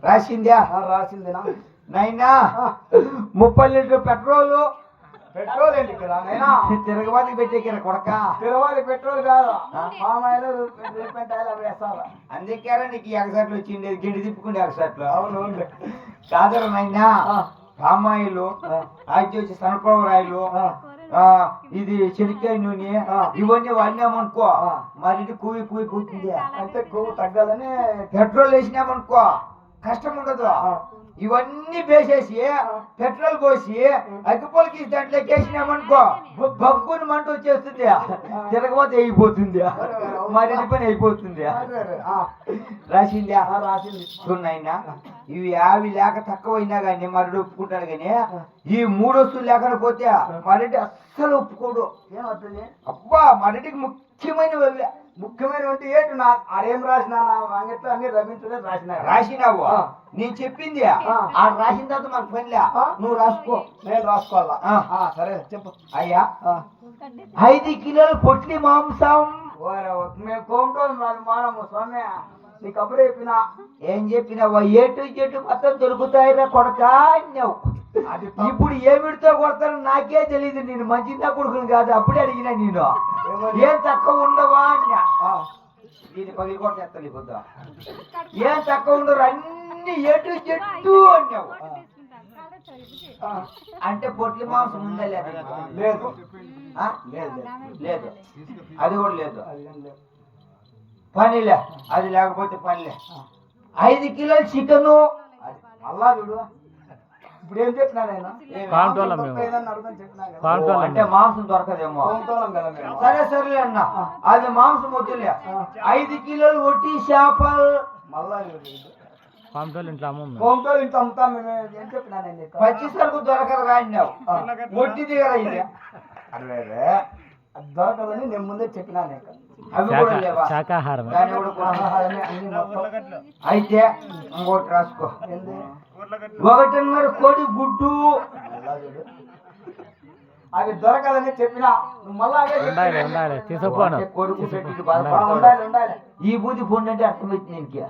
రాసిందా? రాసిందినా నైనా 30 litre petrol ఏంటి నైనా తిరగబాతికి పెట్టేకిరా కొడక. తిరవాలి పెట్రోల్ కాదు పామాయిల్ వేస్తారు. అందుకేరా నీకు ఎగసాట్లు వచ్చింది, గిడి తిప్పుకుంటే ఎగసాట్లు. అవును కాదరా నైనా, పామాయిల్ అది వచ్చి సన్ఫ్లవర్ ఆయిల్, ఇది శనక్కాయ నూనె, ఇవన్నీ వాడినామనుకో మరి కూయి కూతుంది. అంటే కొవ్వు తగ్గాలని పెట్రోల్ వేసినామనుకో కష్టం ఉండదు. ఇవన్నీ వేసేసి పెట్రోల్ పోసి అగ్గిపోలకి దాంట్లోకి వేసినామనుకో బగ్గుని మంట వచ్చేస్తుంది, తిరగబోతే అయిపోతుంది, మరి పని అయిపోతుంది. రాసిందా? రాసింది. చూడైనా ఇవి అవి లేక తక్కువైనా కానీ మరడు ఒప్పుకుంటాడు, కానీ ఈ 3 వస్తువులు లేకపోతే మరటి అస్సలు ఒప్పుకోడు. ఏమవుతుంది? అబ్బా మరటికి ముఖ్యమైనవి. ముఖ్యమైన అంటే ఏంటి? ఆడేం రాసినా అంగట్లో అన్ని రవించలే రాసినావు. నేను చెప్పింది ఆ రాసిన తర్వాత మనకు పనిలే, నువ్వు రాసుకో. నేను రాసుకోవాలా? సరే చెప్పు. అయ్యా 5 కిలోల పొట్లి మాంసం. మేము కోమటోళ్ళు మానము స్వామి, నీకు అప్పుడే చెప్పినా. ఏం చెప్పినావా? ఏటు మొత్తం దొరుకుతాయిరా కొడక అన్నావు. ఇప్పుడు ఏమిడితో కొడతాను నాకే తెలియదు. నేను మంచిదా కొడుకుని కాదు, అప్పుడే అడిగినా నేను. ఏం తక్కువ ఉండవా అన్నా. దీన్ని పగిలి కూడా చేస్తాను పొద్దు. ఏం తక్కువ ఉండరు, అన్ని ఏటు అన్నావు. అంటే పొట్లి మాంసం ఉందా? లేదు లేదు లేదు, అది కూడా లేదు. పనిలే, అది లేకపోతే పనిలే. 5 కిలోల చికెను. మళ్ళా చూడు, ఇప్పుడు ఏం చెప్పినా నేను అంటే మాంసం దొరకదేమో. సరే అన్న, అది మాంసం వద్దులే. 5 కిలోలు ఒట్టి చేపలు. మళ్ళా ఇంట్లో అమ్ముతాం. ఏం చెప్పినా నేను పచ్చి సరుకు దొరకదు రాడినావు, ఒట్టిది కదా ఇది. దొరకదని నేను ముందే చెప్పినా. అవి కూడా లేవా? శాకాహారం. అయితే ఇంకోటి రాసుకో. 1.5 కోడి గుడ్డు. అవి దొరకదని చెప్పినా మళ్ళా ఉండాలి. ఈ బూది ఫండ్ అంటే అర్థమైంది నీకు.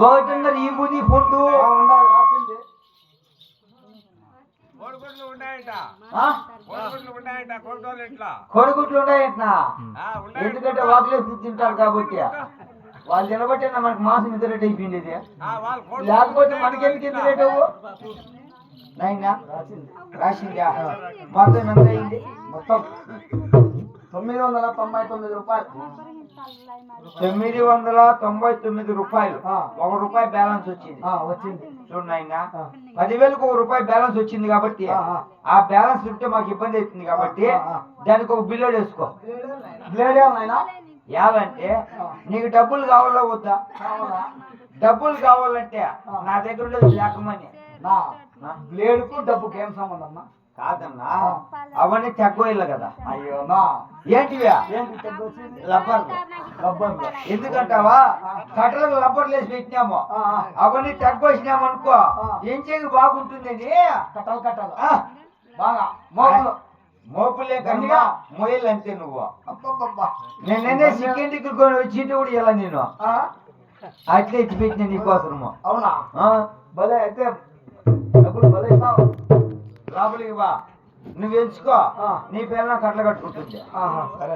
1.5 ఈ బూది ఫండ్. కోడిగుడ్లు ఉన్నాయంటనా? ఎందుకంటే వాకులేసి తింటారు కాబట్టి. వాళ్ళు తినబట్టే మనకి మాసం ఇంత రేట్ అయిపోయింది. లేకపోతే మనకెందుకు ఇంత రేట్ అవ్వు? నైనా రాసిందా? మొత్తం ఎంత అయింది? మొత్తం 999 రూపాయలు. 999 రూపాయలు. 1 రూపాయి బ్యాలెన్స్ వచ్చింది. చూడండి ఆయన, 10,000కు 1 రూపాయి బ్యాలెన్స్ వచ్చింది కాబట్టి ఆ బ్యాలెన్స్ ఉంటే మాకు ఇబ్బంది అవుతుంది కాబట్టి దానికి ఒక బిల్లు వేసుకో. ఏమంటే నీకు డబ్బులు కావాలా వద్దా? డబ్బులు కావాలంటే నా దగ్గర ఉండేది లేకమని. బ్లేడుకు డబ్బుకి ఏం సంబంధం? కాదన్నా, అవన్నీ తెగ్గోయిల్లు కదా. అయ్యో ఏంటివా? రబ్బర్. ఎందుకంటావా? కట్టలకు రబ్బర్లు వేసి పెట్టినాము, అవన్నీ తెగ్గోసినాము అనుకో ఏం చేయి బాగుంటుందని. కట్టలు బాగా మోపులే కన్నా మొయ్యలు అంతే. నువ్వు నేనే చికెన్ టిక్కి చీటి కూడా ఇలా నేను అట్లే ఎత్తి పెట్టిన నీకోసము. అవునా? భలే అయితే డబ్బులు భలే ఇస్తావు. లోపలికి బా, నువ్వు ఎంచుకో. నీ పిల్లల కట్టలు కట్టుకుంటుంది. సరే.